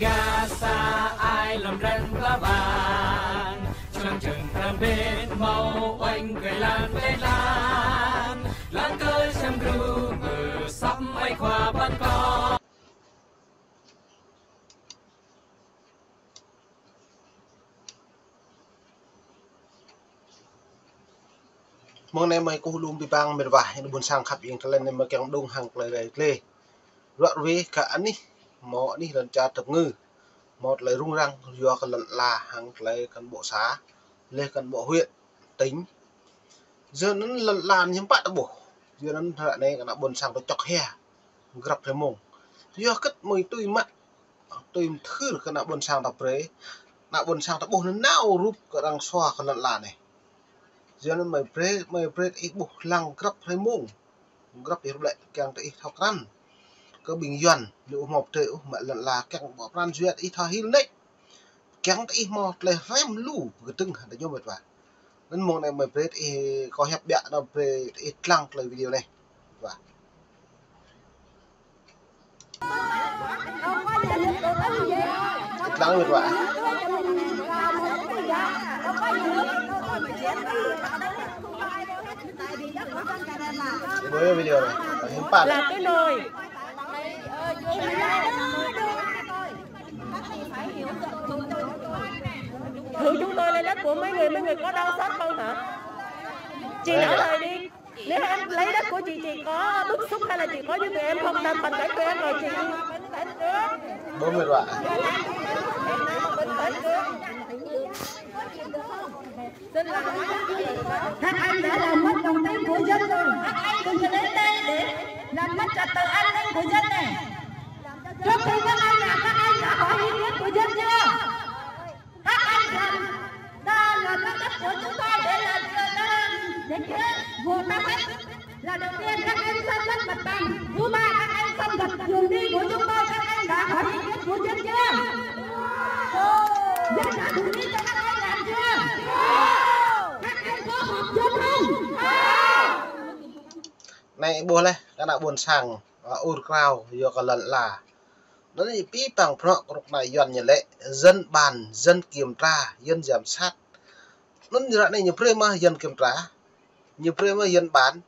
Gaza ai làm răng lá vàng trong trường làm bên màu oanh cười lan lên lan cơi xem ru sắp bay qua ban con mong em mày cô luôn bị băng mệt vải nó buồn sang khắp yên lên em mà kéo đông hàng lời lê loạn với cả anh đi mỏ đi lần cha tập ngư một lời rung răng do cái lần là hàng lời cán bộ xã lên cán bộ huyện tính giờ nó lần là những bạn đã bổ giờ nó lại này cả buồn sang cái chọc hè gặp thấy mông do cất mùi tôi mắt tôi thứ cái nào buồn sang tập đấy nào buồn sang tập bổ nó nào rúp cái đang xoa cái lần là này giờ nó mày pre ít bổ lăng gặp thấy mông gặp thì lại càng thấy học răn có bình dần liệu một triệu mà lần là càng bỏ ran duyệt ít thôi hil đấy càng thấy một lời rem lù cái từng để cho mệt vào nên mong này mày pre có hẹp bẹ đâu pre ít lăng lời video này và ít lăng mệt vào với video này hiếm bạn là cái nồi thử chúng tôi lên đất của mấy người có đau xót không hả? Chị nói lời đi. Nếu em lấy đất của chị có bức xúc hay là chị có như tụi em không làm phần đất của em rồi chị 40 vạn. Các anh đã làm mất lòng tin của dân rồi. Các anh đừng có đến đây để làm mất trật tự an ninh của dân này. Trước khi các anh đã hỏi ý kiến của dân chưa? Các anh là các đất của chúng tôi để vô năm ấy. Là đầu tiên các anh xâm lấn mặt bằng. Thứ ba các anh xâm lấn đường đi của chúng tôi. Các anh đã hỏi ý kiến của dân chưa? Dân đã đồng ý cho các anh làm chưa? Các anh có họp dân không? Này buồn này, các bạn buồn sang ôn crowd do cái lần là nó thì pi bằng pro cục này dọn như lệ dân bàn dân kiểm tra dân giám sát nó như này như prema dân kiểm tra như prema dân bán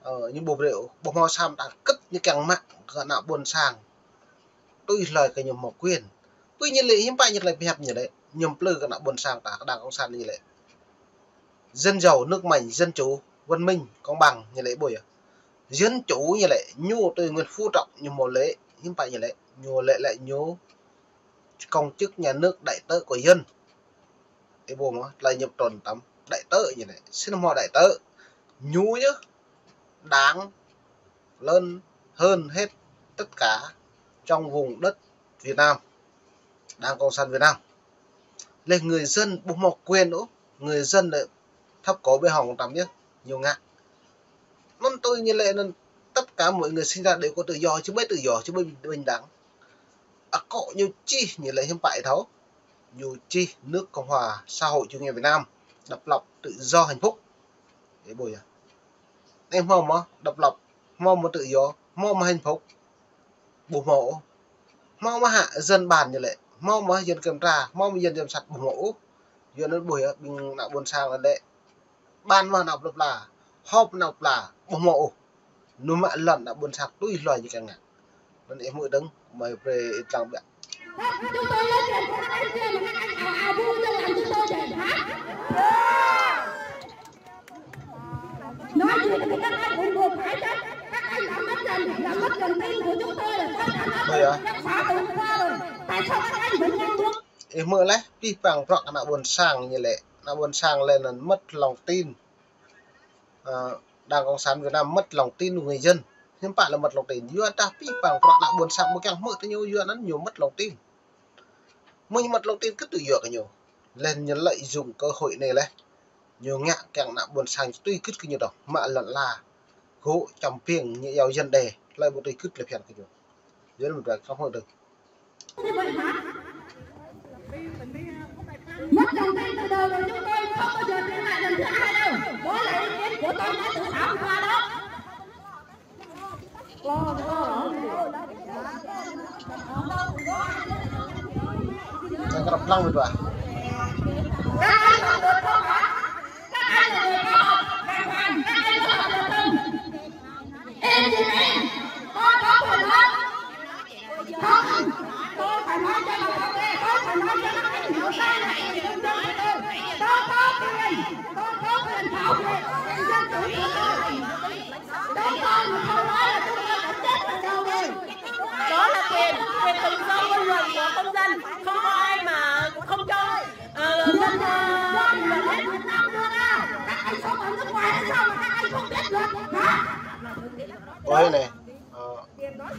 như bộ rượu bộ hoa sam đã cất như càng mạng các bạn buồn sang tôi lời cái nhầm một quyền tuy nhiên lệ hiếm bại như lại hẹp như đấy nhầm plư các bạn buồn sang cả đảng cộng sản như lệ dân giàu nước mạnh dân chủ văn minh công bằng như lệ bồi dân chủ như lệ nhu từ nguyên phu trọng như một lễ hiếm bại như lệ nhô lệ lại nhô công chức nhà nước đại tớ của dân cái bộ mà là nhập tròn tắm đại tớ như này xin họ đại tớ nhú nhá đáng lớn hơn hết tất cả trong vùng đất Việt Nam Đảng Cộng sản Việt Nam lên người dân bộ một quyền nữa người dân lại thấp cổ bê hỏng tắm nhá nhiều ngã nên tôi như lệ nên tất cả mọi người sinh ra đều có tự do chứ mấy tự do chứ mấy bình đẳng có nhiều chi như lệ hiến bại thấu nhiều chi nước Cộng hòa xã hội chủ nghĩa Việt Nam độc lập tự do hạnh phúc để bồi em mong mà độc lập mong mà tự do mong mà hạnh phúc bổ mộ mong mà hạ dân bàn như lệ mong mà dân kiểm tra mong mà dân giám sát bổ mộ giờ nó bồi mình nào buồn sang là lệ ban mà nào độc là họp nào là bổ mộ nó mà lần đã buồn sang tôi loài như càng ngạc nên em mới đứng mời về trang bịa chúng tôi lên tiền của các anh kia mà các anh ảo vui cho làm chúng tôi để hát nói gì thì các anh cũng buộc phải chết các anh đã mất lòng tin của chúng tôi là tất cả các phá từ qua rồi tại sao các anh vẫn ngang bước em mơ lấy đi bằng rộng là buồn sang như lệ là buồn sang lên là mất lòng tin Đảng Cộng sản Việt Nam mất lòng tin của người dân nhưng bạn là mất lòng tin dưa ta pi bằng rộng là buồn sang một càng mơ tới nhiều dưa nó nhiều mất lòng tin mình mất lòng tin cứ tự dựa cái nhiều lên nhân lợi dụng cơ hội này lên nhiều ngạ càng nặng buồn sang tuy cứ cái nhiều đâu mà lần là gỗ chồng phiền như giàu dân đề lại một tuy cứ là phiền cái nhiều dưới một đoạn không hơn được mất lòng tin từ đầu rồi chúng tôi không bao giờ tin lại lần thứ hai đâu đó là ý kiến của tôi đã tự thảo qua đó Jangan kerap lang gitu ah. Đó là quyền tự do ngôn luận của công dân, không có ai mà không cho dân bình luận hết. Các anh sống ở nước ngoài hay sao mà các anh không biết luật hả? Ôi này.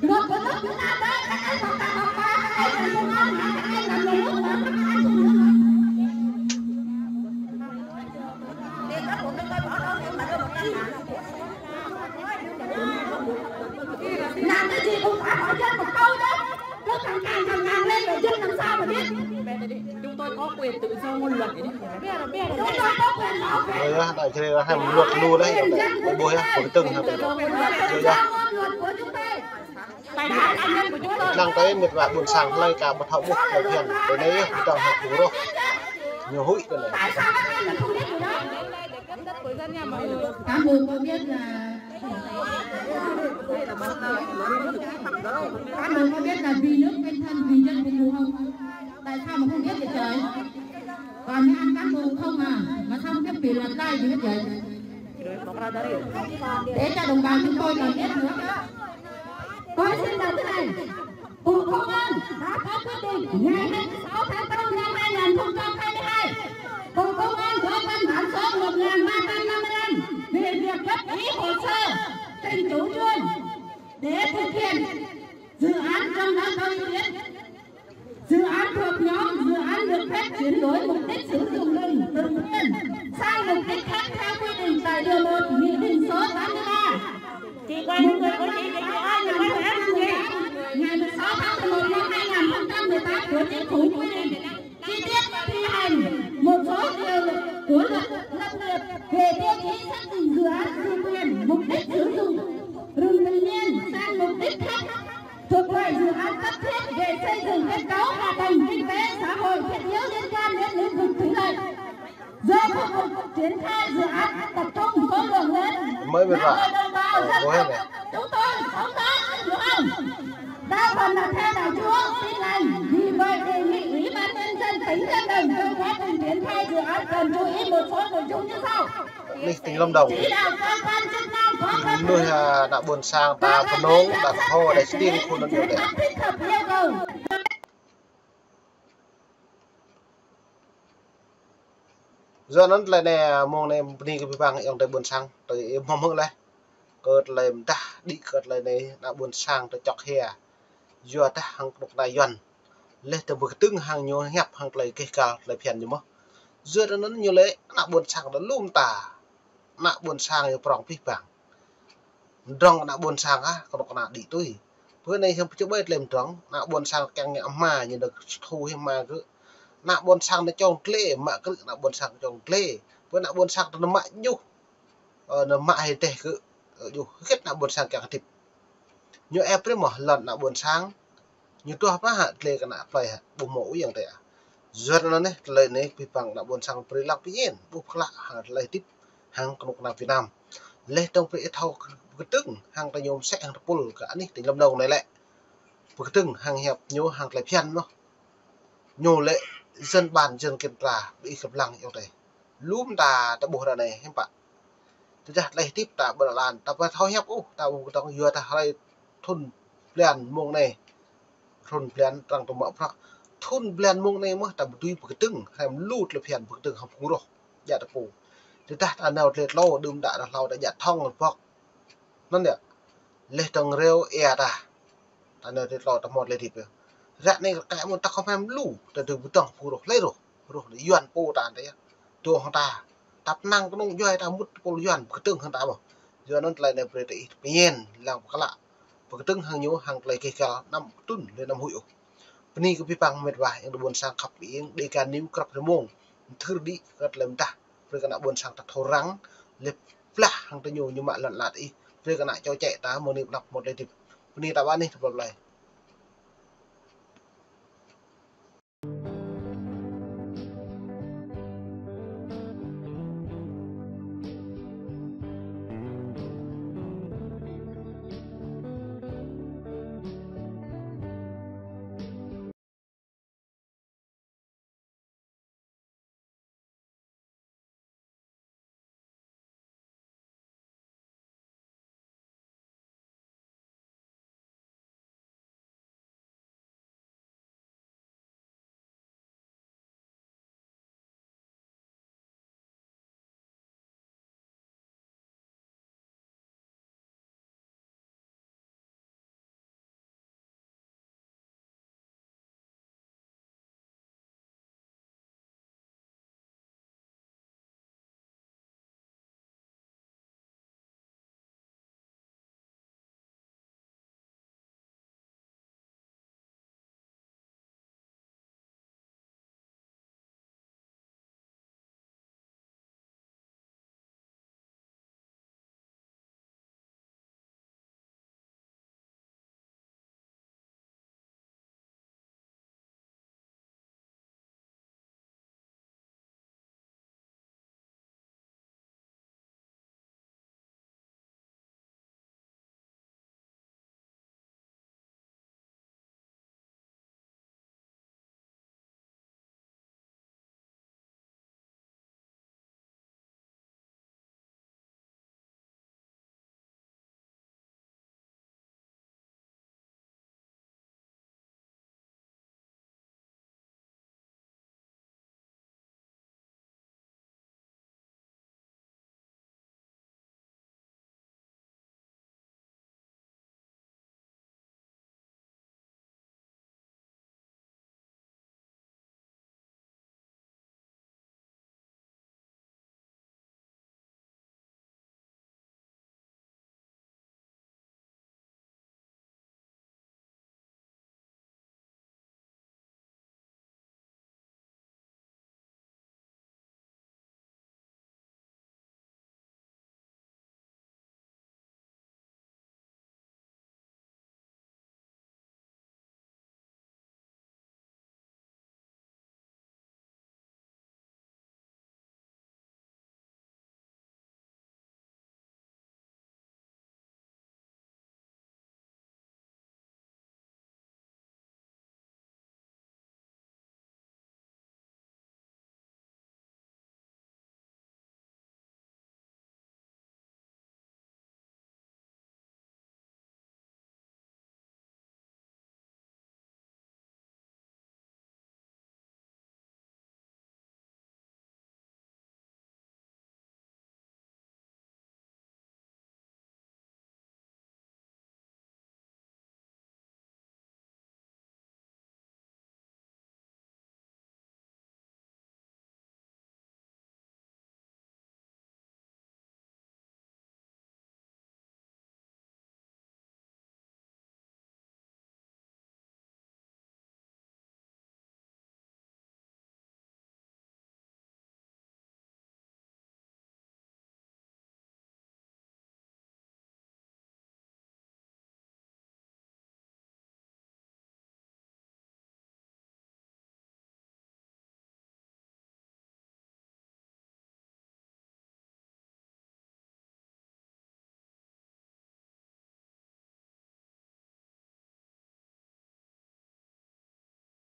Luật của nước Việt Nam đấy, các anh học đại học mà, các anh làm công an mà, các anh làm nhà nước mà, các anh không biết luật. Làm cái gì cũng phải hỏi dân một câu đấy. Cứ càng lên rồi dân làm sao mà biết. Chúng tôi có quyền tự do ngôn luận đấy. Chúng tôi có quyền bảo vệ. Đây đại chơi là hay luật luôn đấy. Cái bôi ha, của từng ha. Tự do ngôn luận của chúng tôi. Bài hát cá nhân của chúng tôi. Năng cái miệt vạ buồn sang lay cả một hậu một đầu tiên. Cái đấy trong học cũ rồi. Nhiều hụi cái này. Tại sao các anh lại không biết điều đó? Cán bộ có biết là cán bộ có biết là vì nước quên thân vì dân phục vụ không? Tại sao mà không biết vậy trời? Còn những anh cán bộ không à mà sao không biết kỷ luật đây thì biết vậy? Để cho đồng bào chúng tôi còn biết nữa. Tôi xin đầu thế này, Bộ Công an đã có quyết định ngày 26 tháng 4 năm 2022. Bộ Công an có văn bản số 1355 về việc cấp ký hồ sơ trình chủ trương để thực hiện dự án trong đó có ý kiến. Dự án thuộc nhóm dự án được phép chuyển đổi mục đích sử dụng rừng tự nhiên sang mục đích khác theo quy định tại điều 1 Nghị định số 83. Chị quay những người của chị ơi, đừng có em gì. Ngày 16 tháng 11 năm 2018 của Chính phủ quy định chi tiết thi hành một số điều của luật lâm nghiệp về tiêu chí xác định dự án dự quyền mục đích sử dụng rừng tự nhiên sang mục đích khác thuộc loại dự án cấp thiết về xây dựng kết cấu hạ tầng kinh tế xã hội thiết yếu liên quan đến lĩnh vực thủy lợi. Do khu vực triển khai dự án tập trung số lượng lớn, Mới biết vạ. đồng bào dân tộc chúng tôi sống đó, anh hiểu không? Đa phần là theo đạo Chúa tin lành, vì vậy đề nghị Ủy ban nhân dân tỉnh Lâm Đồng trong quá trình triển khai dự án cần chú ý một số nội dung như sau.នេះtỉnh Lâm Đồng. Chỉ đạo cơ quan chức năng có các Nuôi đã buồn sang ta phân nông đã khô để tiền khu nó nhiều đấy. thích hợp yêu cầu. Do nó lại nè mong này đi cái bang yang tới buồn sang tới mong hơn lại. Cợt lại ta đi cợt lại này đã buồn sang tới chọc hè. Do ta hàng độc đại dần. Lên từ bực tưng hàng nhiều hẹp hàng lại cây cào lại phiền như mơ. Do đó nó nhiều lệ đã buồn sang nó lùm tà. Đã buồn sang như prong phí bảng. Rong đã buồn sang á, còn độc nạ đi tôi. Bữa nay không chưa biết làm trống, đã buồn sang càng nhẹ mà như được thu hay mà cứ. Nạ buồn sang nó trong lệ mà cứ nạ buồn sang trong lệ. Bữa nạ buồn sang nó mãi nhu. Nó mãi tệ cứ. Hết nạ buồn sang càng thịt. Như em mới mở lần nạ buồn sang. Như tôi hấp hạt lệ cả nạ phải bù mẫuอย่างthế. Rồi nó này, lời này bị bằng nạ buồn sang bởi lạc bí nhiên. Bục lạ hạt lời tiếp hàng con nạ Việt Nam. Lê trong phía thâu cái từng hàng ta nhôm sẽ hàng pol cả ní tỉnh Lâm Đồng này lại cái từng hàng hẹp nhô hàng lại phiền nó nhô lệ dân bàn dân kiên trà bị cầm lăng yêu này lúm ta ta bùa này em bạn thứ ra lại tiếp ta bờ làn ta phải thâu hẹp ta vừa ta hay thun plan mông này thun plan rằng tụi mỡ thun plan mông này mà ta tuy cái từng hay lút là phiền cái từng học cũng rồi dạ ta phù thì ta anh nào liệt lâu đừng đã là lâu đã nhặt thông một vóc nó nè liệt tầng rêu e ta anh nào liệt lâu ta một liệt thịt rồi rạn này cái một ta không em lù từ từ bút tầng phù được lấy rồi để duyên po ta đấy tuồng hàng ta tập năng cái nông duyên ta mút po duyên cái tương hàng ta bảo giờ nó lại này về thì nhiên làm cái lạ và cái tương hàng nhú hàng lại cây cà năm tuần lên năm hụi Peni cái pipang mệt vải yang buồn sang khắp yên đi cả níu cặp mông thưa đi gật làm ta rồi cái buồn sang ta thâu răng lép phá hàng ta nhiều như mà lặn lạt đi việc cái này cho chạy ta một niệm đọc một đây thì ni ta bán đi thật lại